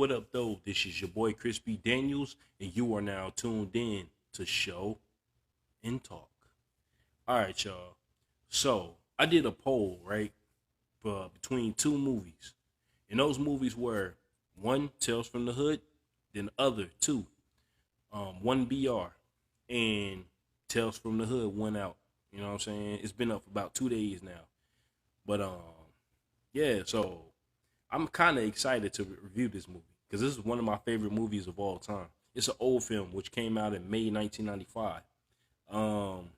What up, though? This is your boy Crispy Daniels, and you are now tuned in to Show and Talk. All right, y'all. So I did a poll, right, for between two movies, and those movies were one Tales from the Hood, then other two, one BR, and Tales from the Hood went out. You know what I'm saying? It's been up for about 2 days now, but yeah. So I'm kind of excited to review this movie because this is one of my favorite movies of all time. It's an old film which came out in May 1995. Um,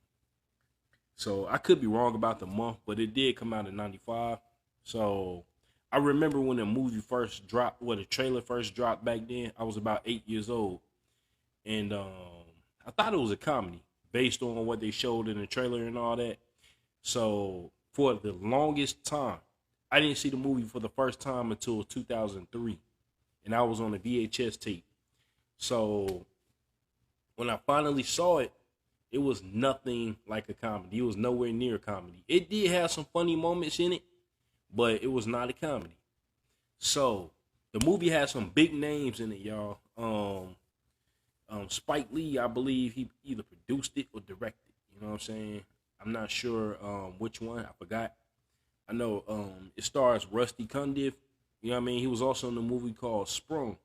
so I could be wrong about the month, but it did come out in '95. So I remember when the movie first dropped, when the trailer first dropped back then. I was about 8 years old, and I thought it was a comedy based on what they showed in the trailer and all that. So for the longest time, I didn't see the movie for the first time until 2003, and I was on a VHS tape. So when I finally saw it, it was nothing like a comedy. It was nowhere near a comedy. It did have some funny moments in it, but it was not a comedy. So the movie has some big names in it, y'all. Spike Lee, I believe he either produced it or directed. You know what I'm saying? I'm not sure which one. I forgot. I know it stars Rusty Cundiff. You know what I mean? He was also in a movie called Sprung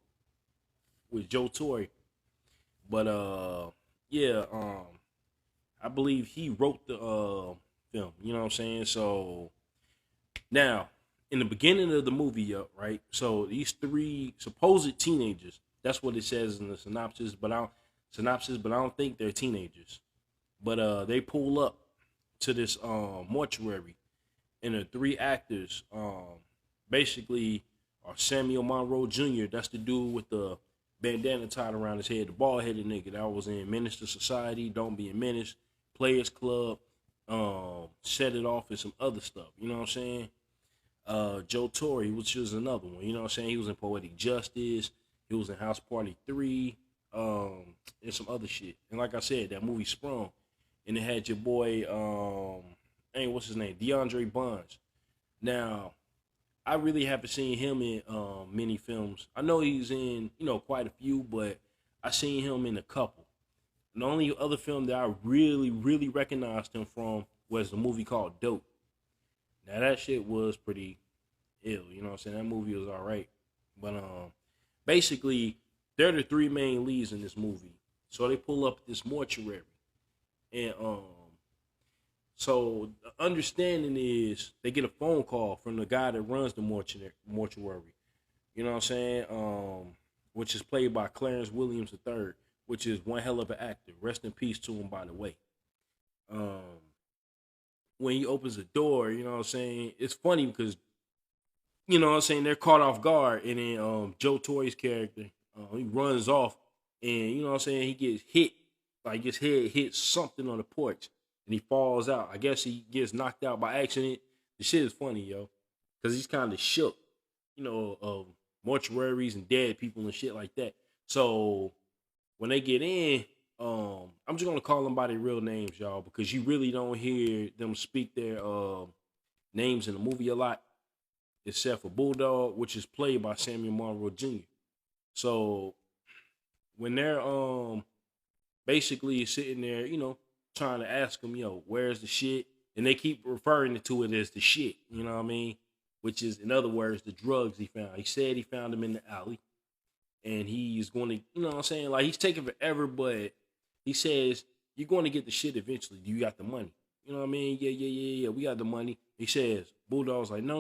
with Joe Torre. But yeah, I believe he wrote the film. You know what I'm saying? So now, in the beginning of the movie, right? So these three supposed teenagers. That's what it says in the synopsis. But I don't think they're teenagers. But they pull up to this mortuary, and the three actors basically are Samuel Monroe Jr. That's the dude with the bandana tied around his head, the bald-headed nigga that was in Menace to Society, Don't Be a Menace, Players Club, Set It Off, and some other stuff. You know what I'm saying? Joe Torre, which was another one. You know what I'm saying? He was in Poetic Justice. He was in House Party 3, and some other shit. And like I said, that movie Sprung. And it had your boy, what's his name? DeAndre Bonds. Now, I really haven't seen him in many films. I know he's in, quite a few, but I seen him in a couple. And the only other film that I really, really recognized him from was a movie called Dope. Now, that shit was pretty ill, you know what I'm saying? That movie was all right. But basically, they're the three main leads in this movie. So they pull up at this mortuary. And so the understanding is they get a phone call from the guy that runs the mortuary. You know what I'm saying? Which is played by Clarence Williams III, which is one hell of an actor. Rest in peace to him, by the way. When he opens the door, you know what I'm saying? It's funny because, you know what I'm saying, they're caught off guard. And then Joe Torre's character, he runs off. And, you know what I'm saying, he gets hit. Like his head hits something on the porch and he falls out. I guess he gets knocked out by accident. The shit is funny, yo. Because he's kind of shook, of mortuaries and dead people and shit like that. So when they get in, I'm just going to call them by their real names, y'all, because you really don't hear them speak their names in the movie a lot, except for Bulldog, which is played by Samuel Monroe Jr. So when they're basically sitting there, trying to ask him, where's the shit? And they keep referring to it as the shit, you know what I mean? Which is, in other words, the drugs he found. He said he found them in the alley. And he's going to, you know what I'm saying? Like, he's taking forever, but he says, you're going to get the shit eventually. You got the money. You know what I mean? Yeah. We got the money. He says, Bulldog's like, no.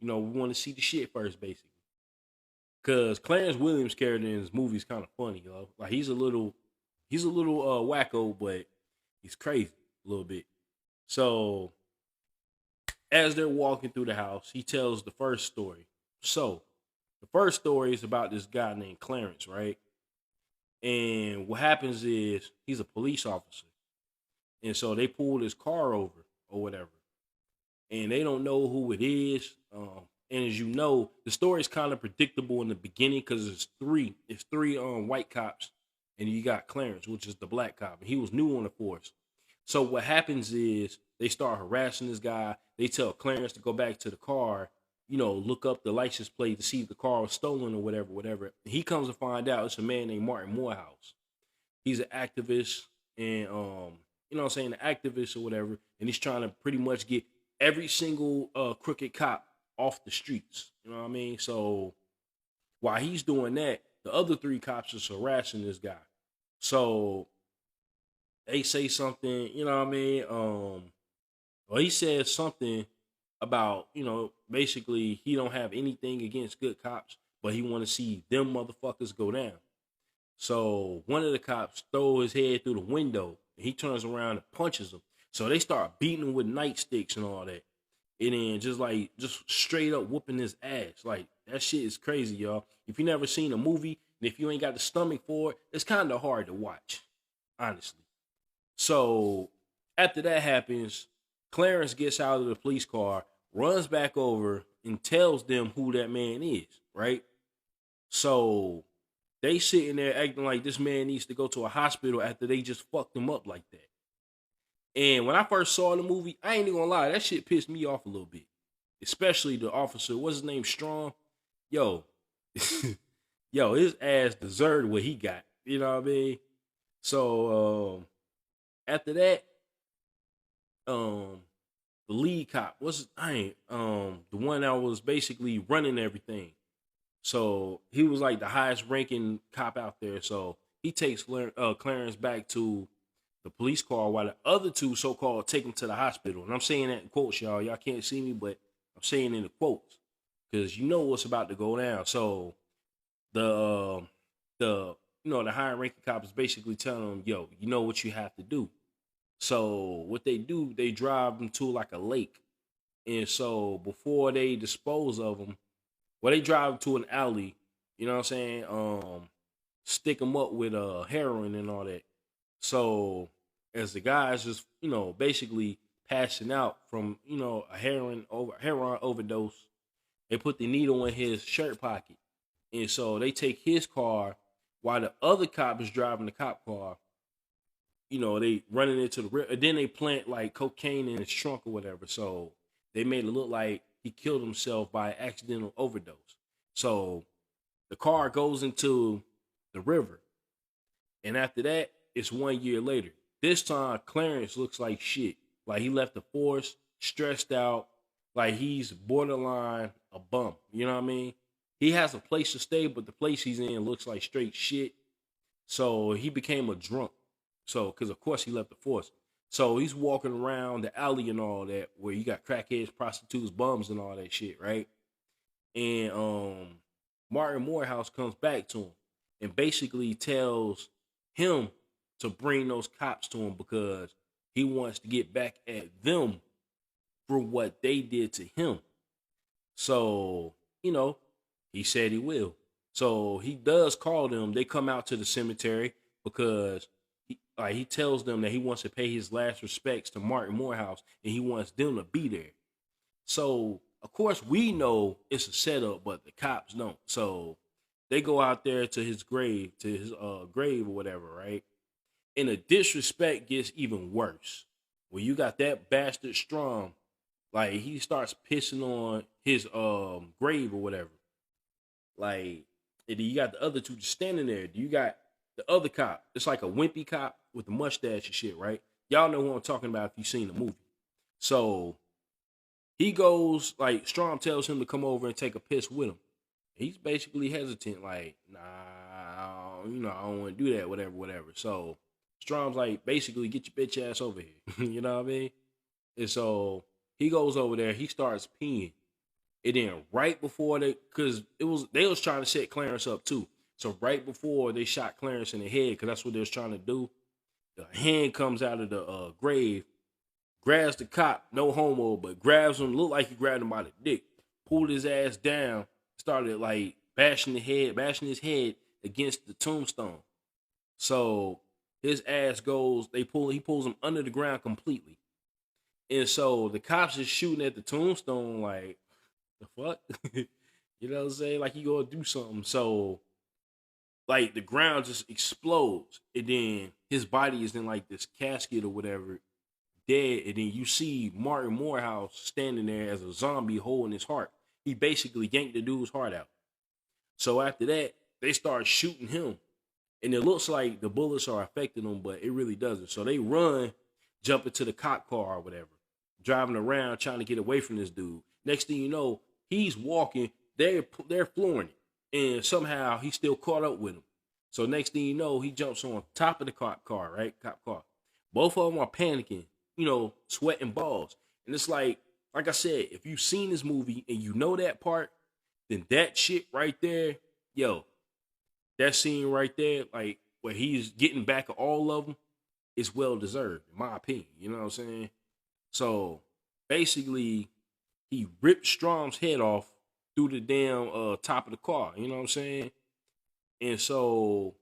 We want to see the shit first, basically. Cause Clarence Williams' character in this movie is kind of funny, yo. Like he's a little wacko, but he's crazy a little bit. So as they're walking through the house, he tells the first story. So the first story is about this guy named Clarence, right? And what happens is he's a police officer, and so they pulled his car over or whatever, and they don't know who it is. And as you know, the story is kind of predictable in the beginning because it's three white cops, and you got Clarence, which is the black cop, and he was new on the force. So what happens is they start harassing this guy. They tell Clarence to go back to the car, look up the license plate to see if the car was stolen or whatever, whatever. He comes to find out it's a man named Martin Morehouse. He's an activist and what I'm saying, an activist or whatever, and he's trying to pretty much get every single crooked cop off the streets. You know what I mean? So while he's doing that, the other three cops is harassing this guy. So they say something, you know what I mean? Well, he says something about, basically he don't have anything against good cops, but he want to see them motherfuckers go down. So one of the cops throw his head through the window and he turns around and punches him. So they start beating him with nightsticks and all that. And then just straight up whooping his ass. Like, that shit is crazy, y'all. If you never seen a movie and if you ain't got the stomach for it, it's kind of hard to watch, honestly. So after that happens, Clarence gets out of the police car, runs back over, and tells them who that man is, right? So they sitting there acting like this man needs to go to a hospital after they just fucked him up like that. And when I first saw the movie, I ain't even gonna lie, that shit pissed me off a little bit. Especially the officer, what's his name, Strong? Yo, his ass deserved what he got. You know what I mean? So after that, the lead cop, what's his name? The one that was basically running everything. So he was like the highest ranking cop out there. So he takes Clarence back to the police car while the other two so-called take him to the hospital. And I'm saying that in quotes, y'all. Y'all can't see me, but I'm saying in the quotes because you know what's about to go down. So the higher ranking cop is basically telling him, yo, you know what you have to do. So what they do, they drive them to like a lake. And so before they dispose of them, they drive them to an alley, you know what I'm saying? Stick them up with heroin and all that. So as the guys just, basically passing out from, a heroin overdose, they put the needle in his shirt pocket. And so they take his car while the other cop is driving the cop car. They running into the river. And then they plant like cocaine in his trunk or whatever. So they made it look like he killed himself by accidental overdose. So the car goes into the river. And after that, it's 1 year later. This time, Clarence looks like shit. Like he left the force, stressed out, like he's borderline a bum. You know what I mean? He has a place to stay, but the place he's in looks like straight shit. So he became a drunk. So, because of course he left the force. So he's walking around the alley and all that, where you got crackheads, prostitutes, bums, and all that shit, right? And Martin Morehouse comes back to him and basically tells him to bring those cops to him because he wants to get back at them for what they did to him. So, he said he will. So he does call them. They come out to the cemetery because he tells them that he wants to pay his last respects to Martin Morehouse and he wants them to be there. So, of course, we know it's a setup, but the cops don't. So they go out there to his grave, or whatever, right? And the disrespect gets even worse. When you got that bastard Strong, like he starts pissing on his grave or whatever. Like, and then you got the other two just standing there. You got the other cop. It's like a wimpy cop with the mustache and shit, right? Y'all know who I'm talking about if you've seen the movie. So he goes, like, Strong tells him to come over and take a piss with him. He's basically hesitant, like, nah, I don't want to do that, whatever. So Strong's like, basically, get your bitch ass over here. You know what I mean? And so he goes over there, he starts peeing. And then right before they was trying to set Clarence up too. So right before they shot Clarence in the head, because that's what they was trying to do, the hand comes out of the grave, grabs the cop, no homo, but grabs him, looked like he grabbed him by the dick, pulled his ass down, started like bashing his head against the tombstone. So his ass goes, he pulls him under the ground completely. And so the cops is shooting at the tombstone like, the fuck? You know what I'm saying? Like he gonna do something. So like the ground just explodes. And then his body is in like this casket or whatever, dead. And then you see Martin Morehouse standing there as a zombie holding his heart. he basically yanked the dude's heart out. So after that, they start shooting him. And it looks like the bullets are affecting him, but it really doesn't. So they run, jump into the cop car or whatever, driving around trying to get away from this dude. Next thing you know, he's walking, they're flooring it. And somehow he's still caught up with him. So next thing you know, he jumps on top of the cop car, right? Cop car. Both of them are panicking, sweating balls. And it's like I said, if you've seen this movie and you know that part, then that shit right there, yo, that scene right there, like where he's getting back at all of them, is well deserved, in my opinion. You know what I'm saying? So basically, he ripped Strom's head off through the damn top of the car. You know what I'm saying? And so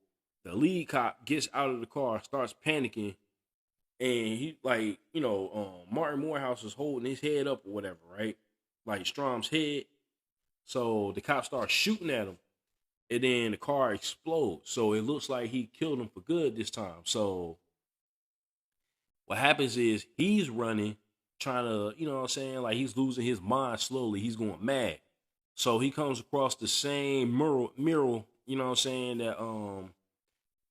the lead cop gets out of the car, starts panicking, and he Martin Morehouse is holding his head up or whatever, right? Like Strom's head. So the cop starts shooting at him, and then the car explodes. So it looks like he killed him for good this time. So what happens is he's running, trying to, like he's losing his mind slowly. He's going mad. So he comes across the same mural, that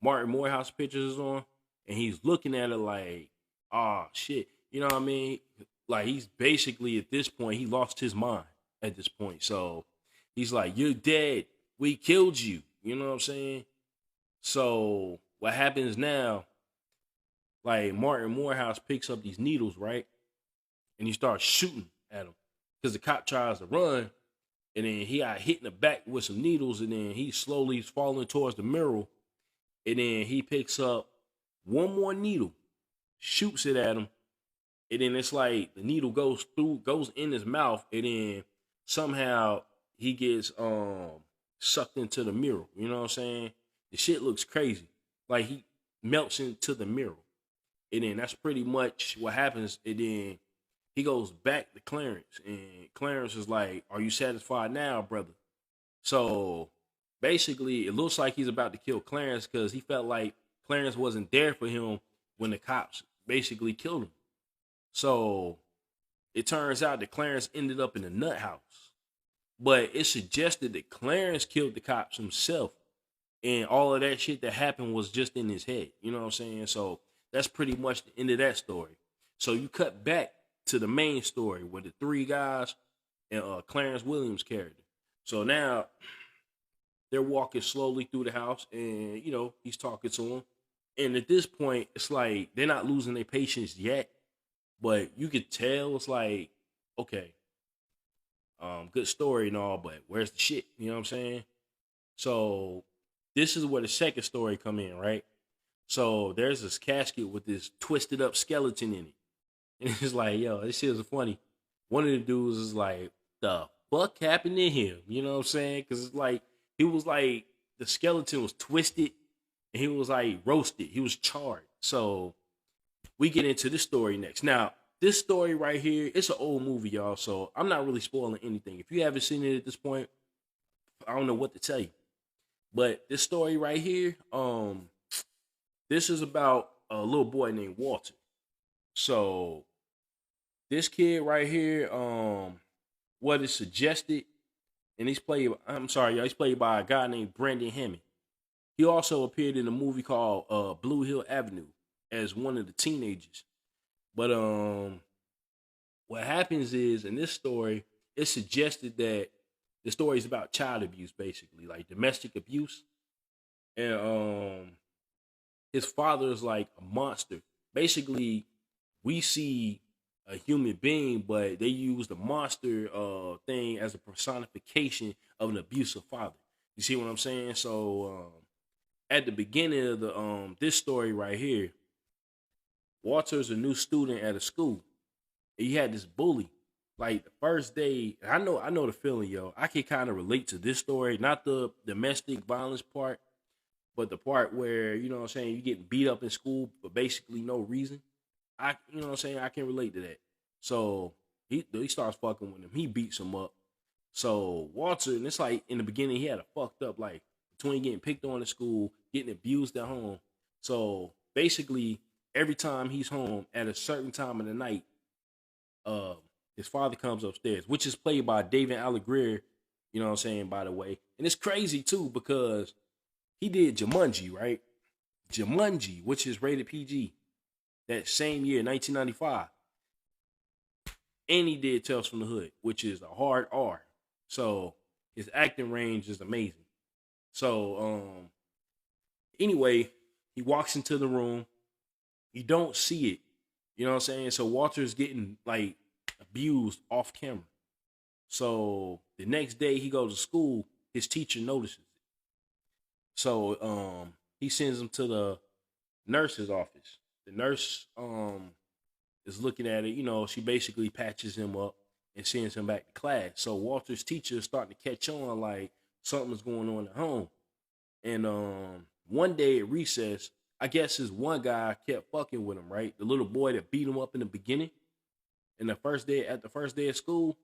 Martin Morehouse pictures is on, and he's looking at it like, oh shit. You know what I mean? Like he's basically at this point, he lost his mind at this point. So he's like, you're dead. We killed you. You know what I'm saying? So what happens now, like Martin Morehouse picks up these needles, right? And he starts shooting at him because the cop tries to run, and then he got hit in the back with some needles, and then he slowly is falling towards the mural, and then he picks up one more needle, shoots it at him, and then it's like the needle goes in his mouth, and then somehow he gets sucked into the mural. You know what I'm saying? The shit looks crazy. Like he melts into the mural. And then that's pretty much what happens. And then he goes back to Clarence. And Clarence is like, are you satisfied now, brother? So basically, it looks like he's about to kill Clarence because he felt like Clarence wasn't there for him when the cops basically killed him. So it turns out that Clarence ended up in a nut house. But it suggested that Clarence killed the cops himself. And all of that shit that happened was just in his head. You know what I'm saying? So that's pretty much the end of that story. So you cut back to the main story with the three guys and Clarence Williams' character. So now they're walking slowly through the house, and he's talking to them. And at this point, it's like they're not losing their patience yet, but you could tell it's like, okay, good story and all, but where's the shit? You know what I'm saying? So this is where the second story come in, right? So there's this casket with this twisted up skeleton in it. And it's like, yo, this shit is funny. One of the dudes is like, the fuck happened to him? You know what I'm saying? Because it's like, he was like, the skeleton was twisted and he was like roasted. He was charred. So we get into this story next. Now, this story right here, it's an old movie, y'all. So I'm not really spoiling anything. If you haven't seen it at this point, I don't know what to tell you. But this story right here, this is about a little boy named Walter. So this kid right here, what is suggested, and he's played by a guy named Brandon Hammond. He also appeared in a movie called Blue Hill Avenue as one of the teenagers. But what happens is in this story, it's suggested that the story is about child abuse, basically, like domestic abuse. And his father is like a monster. Basically, we see a human being, but they use the monster thing as a personification of an abusive father. You see what I'm saying? So at the beginning of the this story right here, Walter's a new student at a school. And he had this bully. Like the first day, I know the feeling, yo. I can kind of relate to this story, not the domestic violence part, but the part where, you know what I'm saying, you getting beat up in school for basically no reason. You know what I'm saying, I can relate to that. So he starts fucking with him. He beats him up. So Walter, and it's like in the beginning, he had a fucked up life between getting picked on at school, getting abused at home. So basically, every time he's home at a certain time of the night, his father comes upstairs, which is played by David Allegreer, you know what I'm saying, by the way. And it's crazy too because he did Jumanji, right? Jumanji, which is rated PG, that same year, 1995. And he did Tales from the Hood, which is a hard R. So his acting range is amazing. So anyway, he walks into the room. You don't see it. You know what I'm saying? So Walter's getting like abused off camera. So the next day he goes to school, his teacher notices it. So he sends him to the nurse's office. The nurse is looking at it, you know, she basically patches him up and sends him back to class. So Walter's teacher is starting to catch on like something's going on at home. And one day at recess, I guess this one guy kept fucking with him, right? The little boy that beat him up in the beginning. And the first day of school,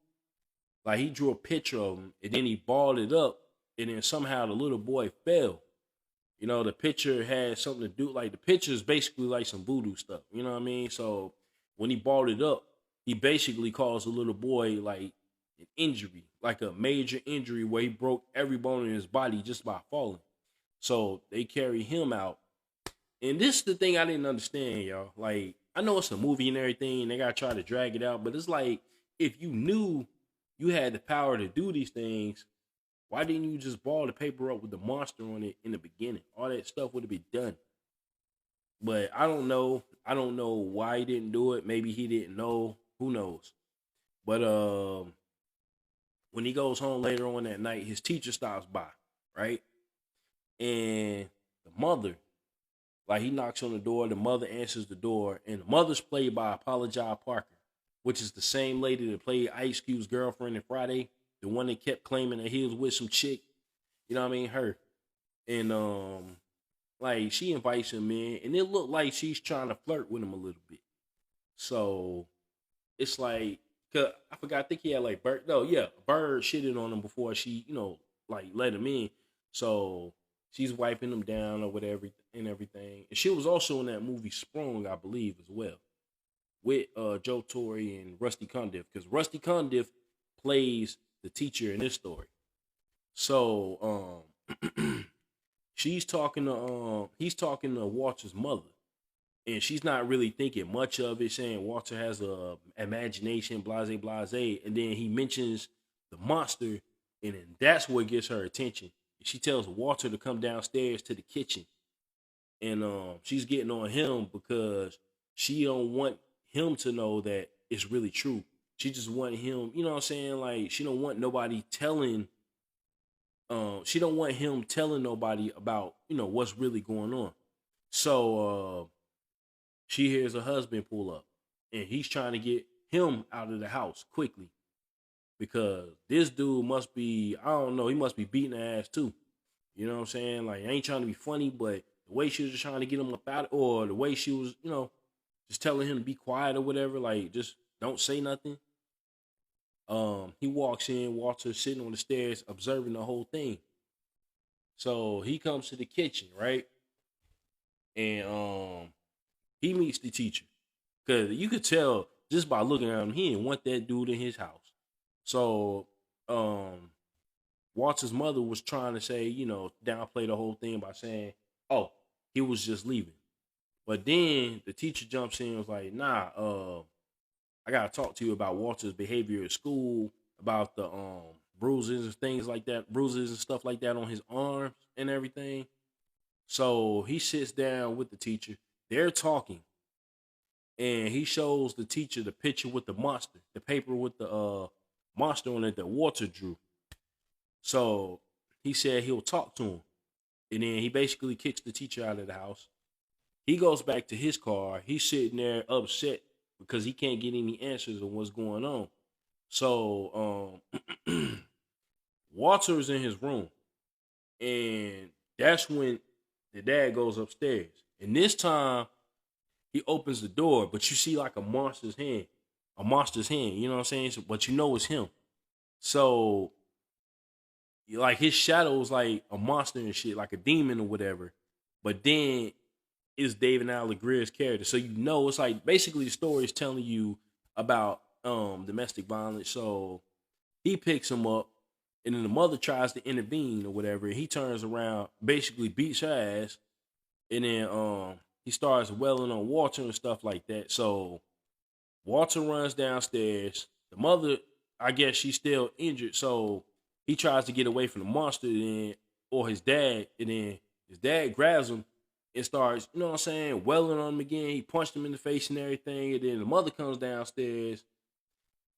like he drew a picture of him and then he balled it up and then somehow the little boy fell. You know, the picture had something to do, like the picture is basically like some voodoo stuff. You know what I mean? So when he balled it up, he basically caused the little boy like an injury, like a major injury where he broke every bone in his body just by falling. So they carry him out. And this is the thing I didn't understand, y'all. Like, I know it's a movie and everything, and they gotta try to drag it out, but it's like, if you knew you had the power to do these things, why didn't you just ball the paper up with the monster on it in the beginning? All that stuff would have been done. But I don't know. I don't know why he didn't do it. Maybe he didn't know. Who knows? But when he goes home later on that night, his teacher stops by, right? And the mother, like he knocks on the door, the mother answers the door, and the mother's played by Apologize Parker, which is the same lady that played Ice Cube's girlfriend in Friday, the one that kept claiming that he was with some chick. You know what I mean? Her. And like she invites him in, and it looked like she's trying to flirt with him a little bit. So it's like, cause I forgot, I think he had like Bird. No, yeah, Bird shitted on him before she, you know, like let him in. So she's wiping him down or whatever and everything. And she was also in that movie Sprung, I believe, as well, with Joe Torre and Rusty Cundiff, because Rusty Cundiff plays the teacher in this story. So he's talking to Walter's mother, and she's not really thinking much of it, saying Walter has a imagination, blase blase, and then he mentions the monster, and then that's what gets her attention. She tells Walter to come downstairs to the kitchen, and she's getting on him because she don't want him to know that it's really true. She just want him, you know what I'm saying? Like, she don't want nobody telling. She don't want him telling nobody about, you know, what's really going on. So she hears her husband pull up, and he's trying to get him out of the house quickly because this dude must be, I don't know, he must be beating her ass too. You know what I'm saying? Like, I ain't trying to be funny, but the way she was just trying to get him up out, or the way she was, you know, just telling him to be quiet or whatever, like, just don't say nothing. He walks in, Walter's sitting on the stairs observing the whole thing. So he comes to the kitchen, right? And he meets the teacher. Cause you could tell just by looking at him, he didn't want that dude in his house. So Walter's mother was trying to say, you know, downplay the whole thing by saying, oh, he was just leaving. But then the teacher jumps in and was like, nah, I gotta talk to you about Walter's behavior at school, about the bruises and things like that, bruises and stuff like that on his arms and everything. So he sits down with the teacher. They're talking, and he shows the teacher the picture with the monster, the paper with the monster on it that Walter drew. So he said he'll talk to him, and then he basically kicks the teacher out of the house. He goes back to his car. He's sitting there upset because he can't get any answers on what's going on. So Walter is in his room, and that's when the dad goes upstairs. And this time he opens the door, but you see like a monster's hand, you know what I'm saying? So, but you know it's him. So like his shadow is like a monster and shit, like a demon or whatever. But then it's David Allegreer's character. So you know it's like basically the story is telling you about domestic violence. So he picks him up, and then the mother tries to intervene or whatever. And he turns around, basically beats her ass, and then he starts wailing on Walter and stuff like that. So Walter runs downstairs. The mother, I guess she's still injured, so he tries to get away from the monster, then or his dad, and then his dad grabs him and starts, you know what I'm saying, wailing on him again. He punched him in the face and everything, and then the mother comes downstairs,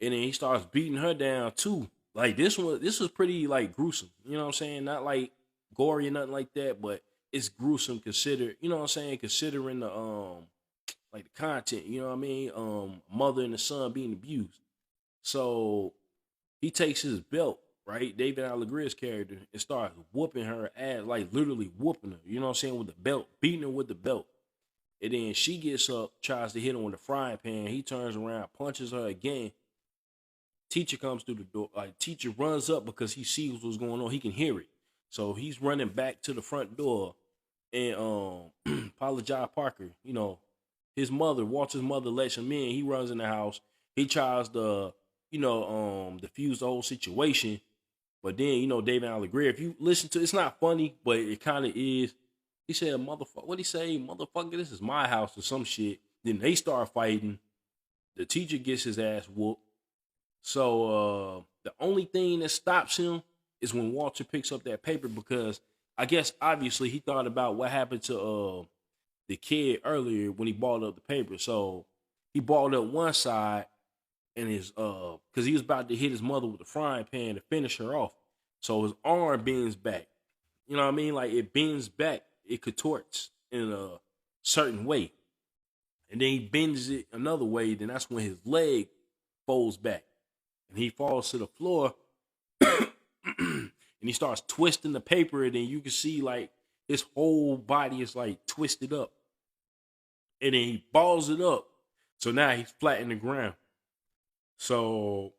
and then he starts beating her down too. Like this was pretty like gruesome. You know what I'm saying? Not like gory or nothing like that, but it's gruesome considered, you know what I'm saying, considering the like the content, you know what I mean? Mother and the son being abused. So he takes his belt, right? David Allegrea's character, and starts whooping her ass, like literally whooping her, you know what I'm saying, with the belt, beating her with the belt. And then she gets up, tries to hit him with a frying pan. He turns around, punches her again. Teacher comes through the door. Like teacher runs up because he sees what's going on. He can hear it. So he's running back to the front door, and apologize Parker, you know, his mother, Walter's mother, lets him in. He runs in the house. He tries to, you know, diffuse the whole situation. But then, you know, David Allegria, if you listen to, it's not funny, but it kind of is. He said, motherfucker, what'd he say? Motherfucker, this is my house or some shit. Then they start fighting. The teacher gets his ass whooped. So the only thing that stops him is when Walter picks up that paper, because I guess obviously he thought about what happened to the kid earlier when he balled up the paper. So he balled up one side, and his because he was about to hit his mother with the frying pan to finish her off. So his arm bends back. You know what I mean? Like it bends back, it contorts in a certain way. And then he bends it another way, then that's when his leg folds back. And he falls to the floor and he starts twisting the paper, and then you can see like his whole body is like twisted up. And then he balls it up. So now he's flat in the ground. So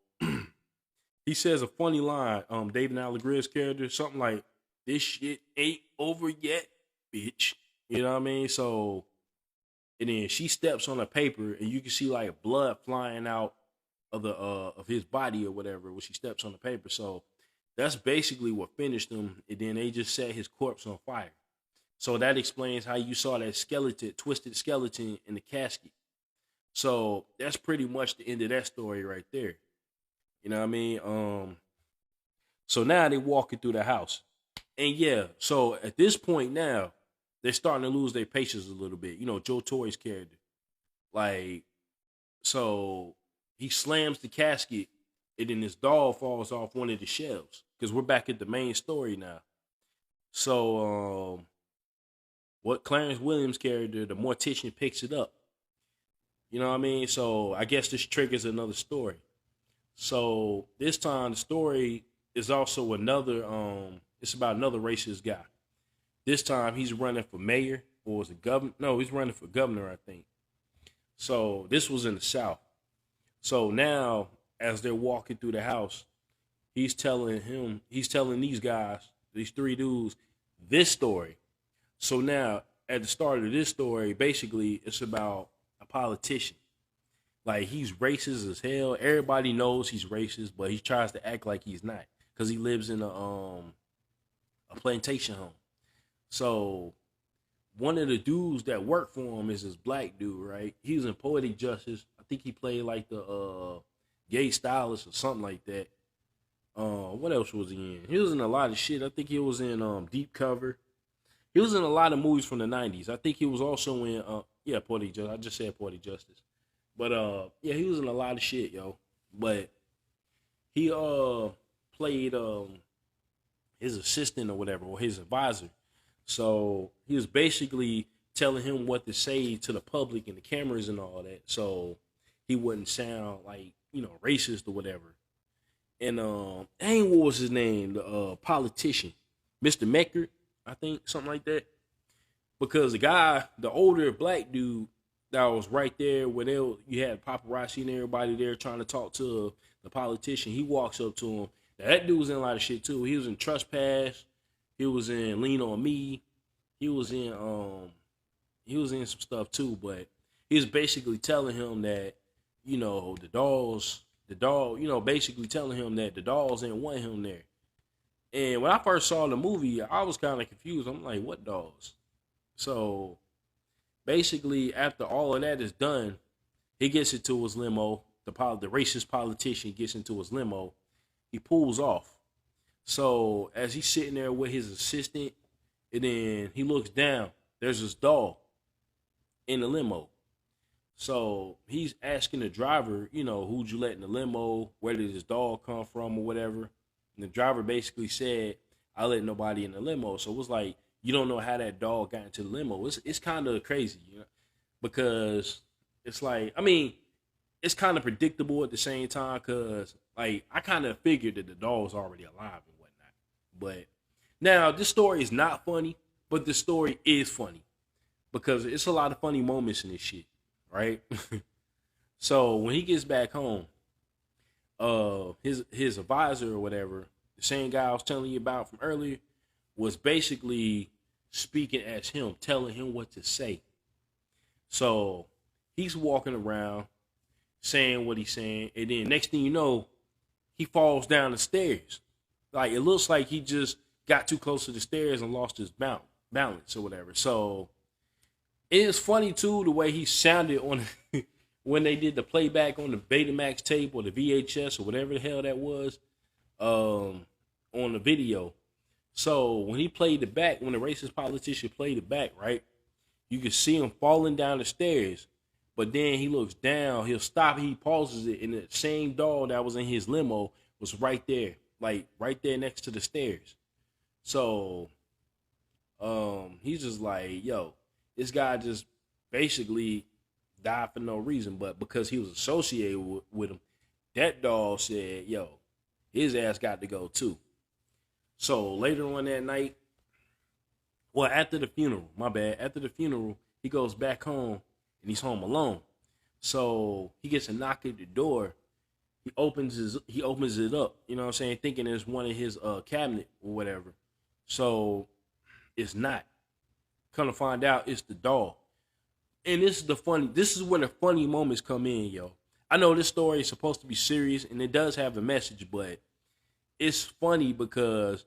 he says a funny line, David Allegria's character, something like, "This shit ain't over yet, bitch." You know what I mean? So, and then she steps on the paper, and you can see like blood flying out of the of his body or whatever when she steps on the paper. So that's basically what finished him. And then they just set his corpse on fire. So that explains how you saw that skeleton, twisted skeleton in the casket. So that's pretty much the end of that story right there. You know what I mean? So now they walking through the house. And yeah, so at this point now, they're starting to lose their patience a little bit. You know, Joe Torre's character. Like, so he slams the casket, and then his doll falls off one of the shelves. Because we're back at the main story now. So what Clarence Williams' character, the mortician, picks it up. You know what I mean? So I guess this triggers another story. So this time the story is also another, it's about another racist guy. This time he's running for mayor, or was it governor? No, he's running for governor, I think. So this was in the South. So now, as they're walking through the house, he's telling these guys, these three dudes, this story. So now, at the start of this story, basically, it's about a politician. Like, he's racist as hell. Everybody knows he's racist, but he tries to act like he's not, because he lives in a plantation home. So one of the dudes that worked for him is this black dude, right? He was in Poetic Justice. I think he played like the gay stylist or something like that. What else was he in? He was in a lot of shit. I think he was in Deep Cover. He was in a lot of movies from the 90s. I think he was also in Poetic Justice. I just said Poetic Justice. But he was in a lot of shit, yo. But he played his assistant or whatever, or his advisor. So he was basically telling him what to say to the public and the cameras and all that, so he wouldn't sound like, you know, racist or whatever. And what was his name? The politician, Mr. Meckert, I think, something like that. Because the guy, the older black dude that was right there when you had paparazzi and everybody there trying to talk to the politician, he walks up to him. Now, that dude was in a lot of shit too. He was in Trespass. He was in Lean on Me. He was in some stuff too, but he was basically telling him that, the dog, basically telling him that the dolls didn't want him there. And when I first saw the movie, I was kind of confused. I'm like, what dolls? So basically, after all of that is done, he gets into his limo. The racist politician gets into his limo. He pulls off. So as he's sitting there with his assistant, and then he looks down, there's this doll in the limo. So he's asking the driver, who'd you let in the limo? Where did this dog come from or whatever? And the driver basically said, I let nobody in the limo. So it was like, you don't know how that dog got into the limo. It's kind of crazy, because it's like, it's kind of predictable at the same time because, like, I kind of figured that the dog was already alive and whatnot. But now, this story is not funny, but the story is funny because it's a lot of funny moments in this shit, right? So when he gets back home, his advisor or whatever, the same guy I was telling you about from earlier, was basically speaking as him, telling him what to say. So he's walking around saying what he's saying, and then next thing you know, he falls down the stairs. Like, it looks like he just got too close to the stairs and lost his balance or whatever. So it is funny too the way he sounded on when they did the playback on the Betamax tape or the VHS or whatever the hell that was, on the video. So when he played it back, when the racist politician played it back, right, you can see him falling down the stairs. But then he looks down, he'll stop, he pauses it, and the same dog that was in his limo was right there, like right there next to the stairs. So he's just like, yo, this guy just basically died for no reason, but because he was associated with him, that dog said, yo, his ass got to go too. So later on that night, well, after the funeral, he goes back home. And he's home alone. So he gets a knock at the door. He opens it up, you know what I'm saying, thinking it's one of his cabinet or whatever. So it's not. Come to find out it's the dog. And this is where the funny moments come in, yo. I know this story is supposed to be serious and it does have a message, but it's funny because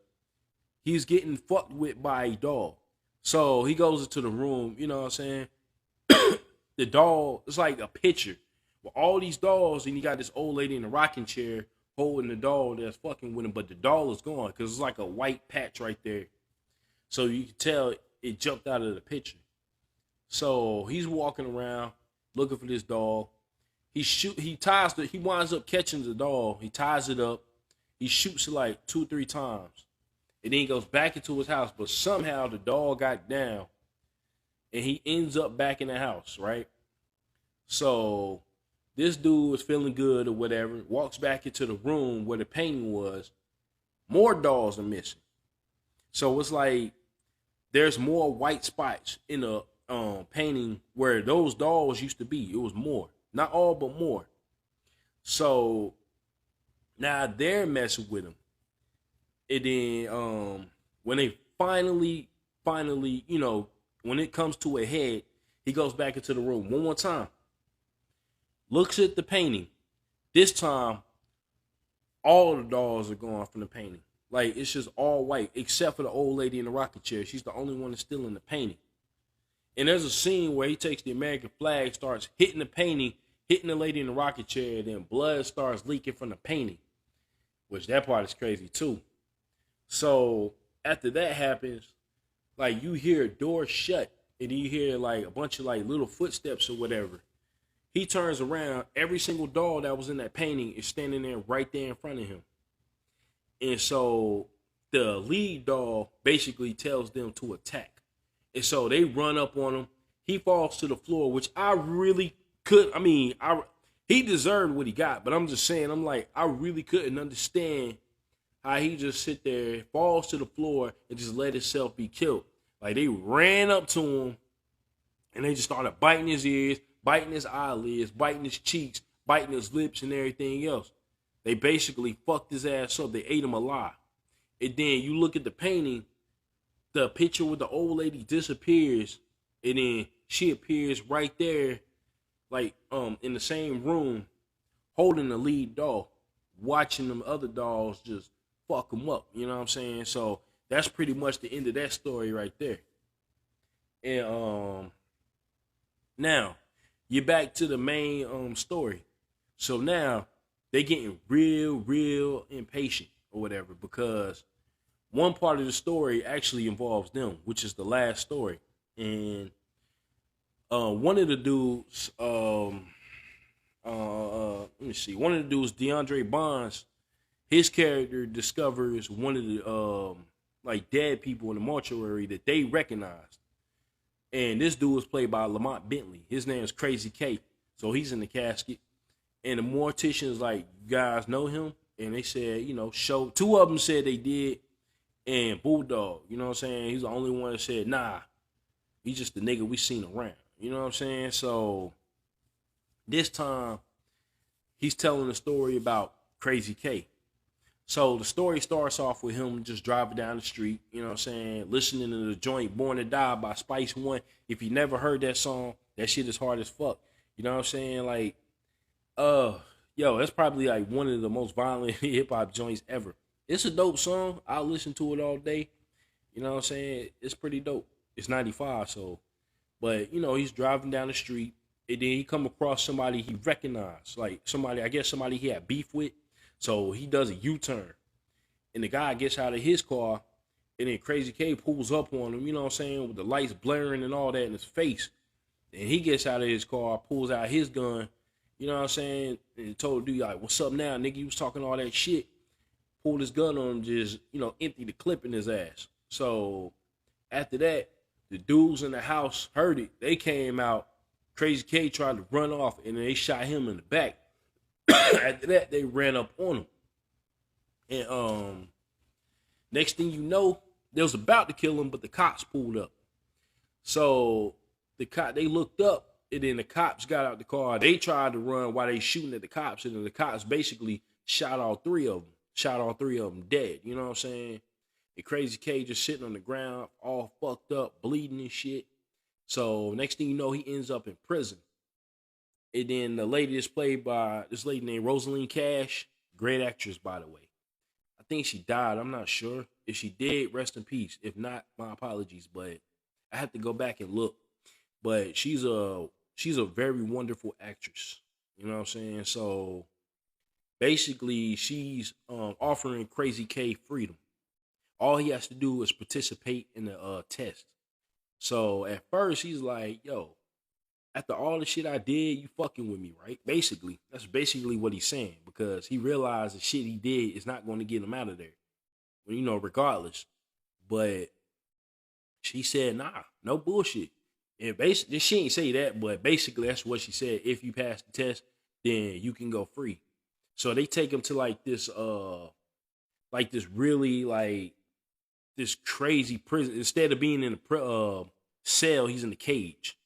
he's getting fucked with by a dog. So he goes into the room, you know what I'm saying? The doll, it's like a picture with all these dolls, and you got this old lady in a rocking chair holding the doll that's fucking with him, but the doll is gone because it's like a white patch right there. So you can tell it jumped out of the picture. So he's walking around looking for this doll. He winds up catching the doll. He ties it up. He shoots it like 2-3 times. And then he goes back into his house, but somehow the doll got down. And he ends up back in the house, right? So this dude is feeling good or whatever, walks back into the room where the painting was. More dolls are missing. So it's like there's more white spots in the painting where those dolls used to be. It was more. Not all, but more. So now they're messing with him. And then when they finally, when it comes to a head, he goes back into the room one more time. Looks at the painting. This time, all the dolls are gone from the painting. Like, it's just all white, except for the old lady in the rocking chair. She's the only one that's still in the painting. And there's a scene where he takes the American flag, starts hitting the painting, hitting the lady in the rocking chair, and then blood starts leaking from the painting. Which, that part is crazy, too. So, after that happens, like, you hear a door shut, and you hear, like, a bunch of, like, little footsteps or whatever. He turns around. Every single doll that was in that painting is standing there right there in front of him. And so the lead doll basically tells them to attack. And so they run up on him. He falls to the floor, which I really could. He deserved what he got, but I'm just saying, I really couldn't understand how he just sit there, falls to the floor, and just let himself be killed. Like, they ran up to him, and they just started biting his ears, biting his eyelids, biting his cheeks, biting his lips, and everything else. They basically fucked his ass up. They ate him alive. And then you look at the painting, the picture with the old lady disappears, and then she appears right there like in the same room holding the lead doll, watching them other dolls just fuck them up. You know what I'm saying? So that's pretty much the end of that story right there. And now you're back to the main story. So now they getting real impatient or whatever because one part of the story actually involves them, which is the last story. And one of the dudes, let me see, one of the dudes, DeAndre Bonds, his character discovers one of the like dead people in the mortuary that they recognized. And this dude was played by Lamont Bentley. His name is Crazy K. So he's in the casket. And the mortician's like, you guys know him? And they said, show. Two of them said they did. And Bulldog, you know what I'm saying? He's the only one that said, nah, he's just the nigga we seen around. You know what I'm saying? So this time, he's telling a story about Crazy K. So the story starts off with him just driving down the street, you know what I'm saying, listening to the joint Born to Die by Spice One. If you never heard that song, that shit is hard as fuck. You know what I'm saying? Like, that's probably like one of the most violent hip hop joints ever. It's a dope song. I'll listen to it all day. You know what I'm saying? It's pretty dope. It's 95, so. But, he's driving down the street, and then he come across somebody he recognized. Like, I guess somebody he had beef with. So he does a U-turn. And the guy gets out of his car, and then Crazy K pulls up on him, you know what I'm saying, with the lights blaring and all that in his face. And he gets out of his car, pulls out his gun, you know what I'm saying, and told the dude, like, what's up now, nigga? You was talking all that shit. Pulled his gun on him, just, empty the clip in his ass. So after that, the dudes in the house heard it. They came out. Crazy K tried to run off, and they shot him in the back. After that, they ran up on him. And next thing you know, they was about to kill him, but the cops pulled up. So they looked up, and then the cops got out the car. They tried to run while they shooting at the cops, and then the cops basically shot all three of them dead. You know what I'm saying? And Crazy K just sitting on the ground, all fucked up, bleeding and shit. So next thing you know, he ends up in prison. And then the lady is played by this lady named Rosaline Cash. Great actress, by the way. I think she died. I'm not sure. If she did, rest in peace. If not, my apologies. But I have to go back and look. But she's a very wonderful actress. You know what I'm saying? So basically, she's offering Crazy K freedom. All he has to do is participate in the test. So at first, he's like, yo, after all the shit I did, you fucking with me, right? Basically, that's basically what he's saying, because he realized the shit he did is not going to get him out of there, regardless. But she said, nah, no bullshit. And basically, she ain't say that, but basically that's what she said. If you pass the test, then you can go free. So they take him to like this really like this crazy prison. Instead of being in a cell, he's in the cage.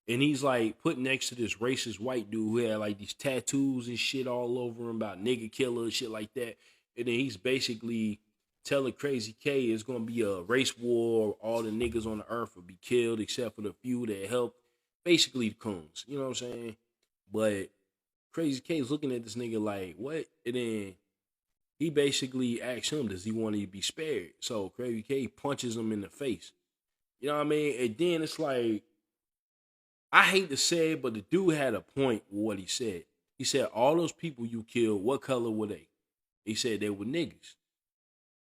And he's like put next to this racist white dude who had like these tattoos and shit all over him about nigga killer and shit like that. And then he's basically telling Crazy K it's gonna be a race war. All the niggas on the earth will be killed except for the few that helped. Basically the coons. You know what I'm saying? But Crazy K is looking at this nigga like, what? And then he basically asks him, does he want to be spared? So Crazy K punches him in the face. You know what I mean? And then it's like, I hate to say it, but the dude had a point with what he said. He said, all those people you killed, what color were they? He said they were niggas.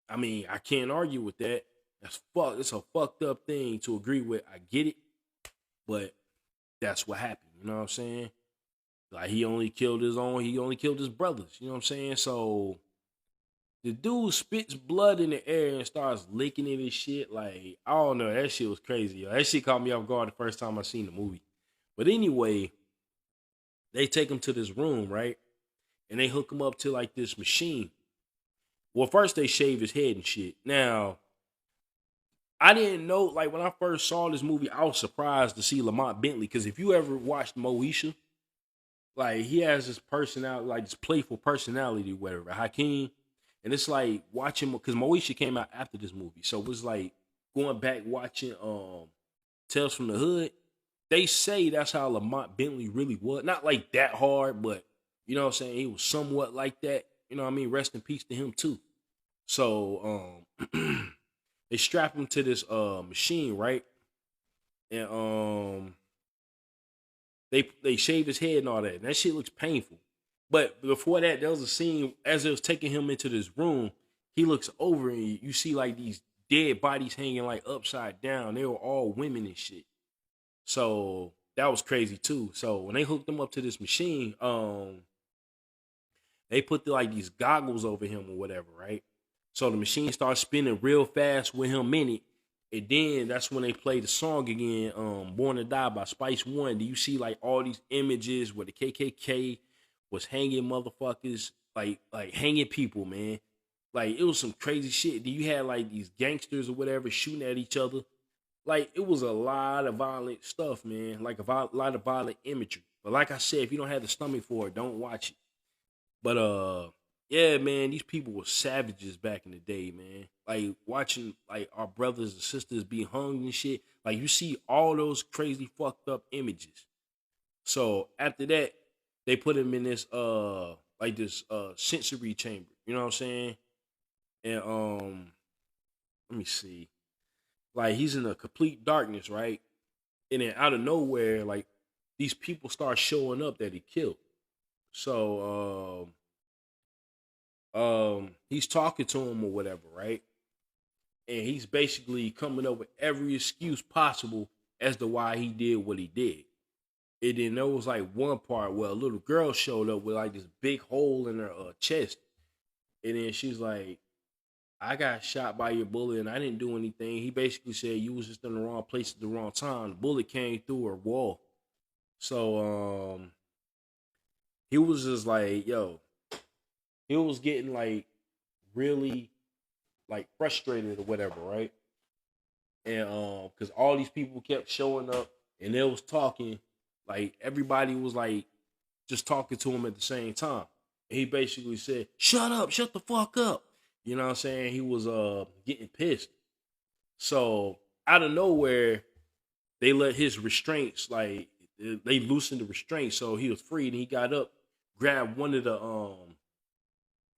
I mean, I can't argue with that. It's a fucked up thing to agree with. I get it. But that's what happened. You know what I'm saying? Like, he only killed his brothers. You know what I'm saying? So the dude spits blood in the air and starts licking it and shit. Like, I don't know. That shit was crazy. Yo. That shit caught me off guard the first time I seen the movie. But anyway, they take him to this room, right? And they hook him up to like this machine. Well, first they shave his head and shit. Now, I didn't know, like when I first saw this movie, I was surprised to see Lamont Bentley. Because if you ever watched Moesha, like he has this personality, like this playful personality, whatever, Hakeem. And it's like watching, because Moesha came out after this movie. So it was like going back watching Tales from the Hood. they say that's how Lamont Bentley really was. Not like that hard, but you know what I'm saying? He was somewhat like that. You know what I mean? Rest in peace to him too. So they strap him to this machine, right? And they shave his head and all that. And that shit looks painful. But before that, there was a scene as it was taking him into this room. He looks over and you see like these dead bodies hanging like upside down. They were all women and shit. So that was crazy too. So when they hooked him up to this machine, they put like these goggles over him or whatever, right? So the machine starts spinning real fast with him in it. And then that's when they play the song again, Born to Die by Spice One. Do you see like all these images where the KKK was hanging motherfuckers, like hanging people, man. Like it was some crazy shit. Then you had like these gangsters or whatever shooting at each other. Like it was a lot of violent stuff, man. Like lot of violent imagery. But like I said, if you don't have the stomach for it, don't watch it. But yeah, man, these people were savages back in the day, man. Like watching like our brothers and sisters be hung and shit. Like you see all those crazy fucked up images. So after that, they put him in this like this sensory chamber. You know what I'm saying? And let me see. Like he's in a complete darkness, right? And then out of nowhere, like these people start showing up that he killed. So he's talking to him or whatever, right? And he's basically coming up with every excuse possible as to why he did what he did. And then there was like one part where a little girl showed up with like this big hole in her chest. And then she's like, I got shot by your bullet and I didn't do anything. He basically said you was just in the wrong place at the wrong time. The bullet came through her wall. So he was just like, yo, he was getting like really like frustrated or whatever, right? And because all these people kept showing up and they was talking, like everybody was like just talking to him at the same time. And he basically said, shut up, shut the fuck up. You know what I'm saying? He was getting pissed. So out of nowhere, they let his restraints, like they loosened the restraints, so he was free and he got up, grabbed one of the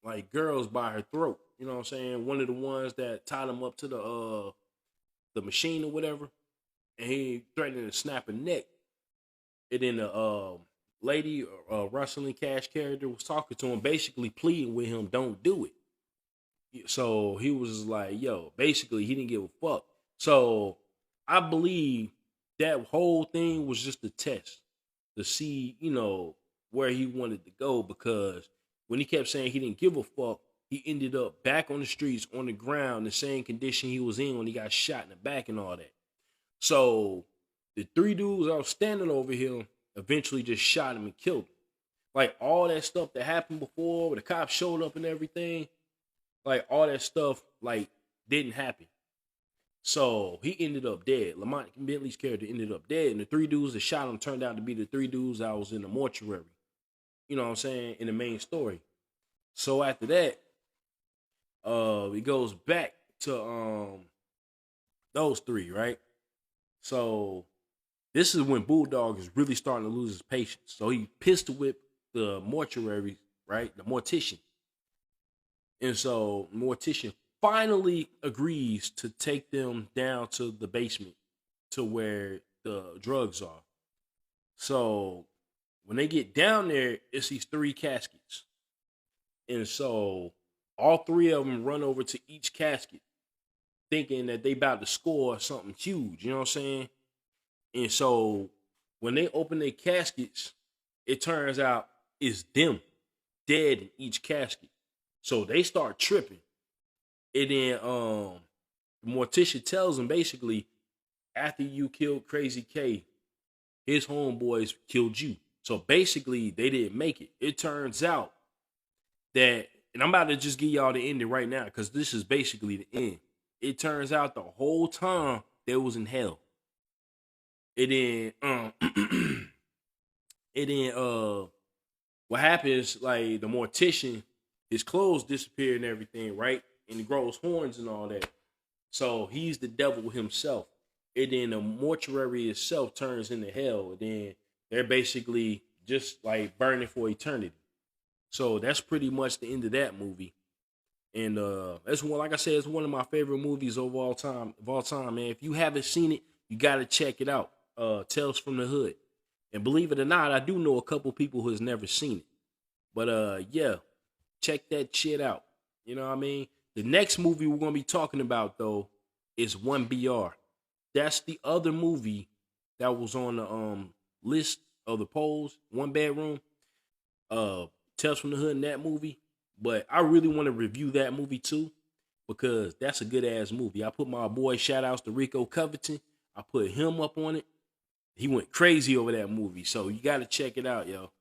like girls by her throat. You know what I'm saying? One of the ones that tied him up to the machine or whatever. And he threatened to snap her neck. And then the lady, Rosalind Cash character, was talking to him, basically pleading with him, don't do it. So he was like, yo, basically he didn't give a fuck. So I believe that whole thing was just a test to see, you know, where he wanted to go, because when he kept saying he didn't give a fuck, he ended up back on the streets, on the ground, the same condition he was in when he got shot in the back and all that. So the three dudes that was standing over him eventually just shot him and killed him. Like all that stuff that happened before, where the cops showed up and everything, like all that stuff like didn't happen. So he ended up dead. Lamont Bentley's character ended up dead, and the three dudes that shot him turned out to be the three dudes that was in the mortuary. You know what I'm saying? In the main story. So after that, it goes back to those three, right? So this is when Bulldog is really starting to lose his patience. So he pistol whipped the mortuary, right? The mortician. And so mortician finally agrees to take them down to the basement to where the drugs are. So when they get down there, it's these three caskets. And so all three of them run over to each casket thinking that they about to score something huge, you know what I'm saying? And so when they open their caskets, it turns out it's them dead in each casket. So they start tripping. And then the mortician tells them basically, after you killed Crazy K, his homeboys killed you. So basically, they didn't make it. It turns out that, and I'm about to just give y'all the ending right now, because this is basically the end. It turns out the whole time they was in hell. And then, what happens, like the mortician, his clothes disappear and everything, right? And he grows horns and all that. So he's the devil himself. and then the mortuary itself turns into hell. And then they're basically just like burning for eternity. So that's pretty much the end of that movie. And that's one, like I said, it's one of my favorite movies of all time, man. If you haven't seen it, you gotta check it out. Tales from the Hood. And believe it or not, I do know a couple people who has never seen it. But yeah, check that shit out. You know what I mean? The next movie we're gonna be talking about though is 1BR. That's the other movie that was on the list of the polls. One Bedroom. Tales from the Hood in that movie. But I really want to review that movie too, because that's a good ass movie. I put my boy shout outs to Rico Covington. I put him up on it. He went crazy over that movie. So you gotta check it out, yo.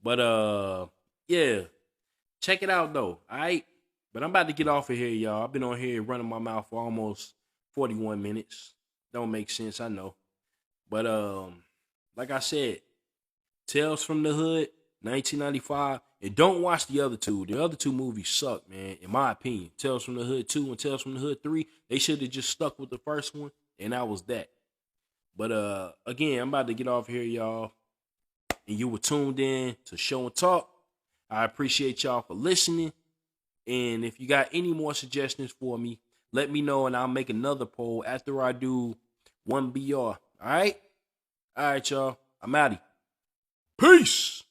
But yeah. Check it out though. Alright. But I'm about to get off of here, y'all. I've been on here running my mouth for almost 41 minutes. Don't make sense, I know. But like I said, Tales from the Hood, 1995. And don't watch the other two. The other two movies suck, man, in my opinion. Tales from the Hood 2 and Tales from the Hood 3. They should have just stuck with the first one, and that was that. But again, I'm about to get off here, y'all. And you were tuned in to Show and Talk. I appreciate y'all for listening. And if you got any more suggestions for me, let me know and I'll make another poll after I do 1BR. All right? All right, y'all. I'm outie. Peace.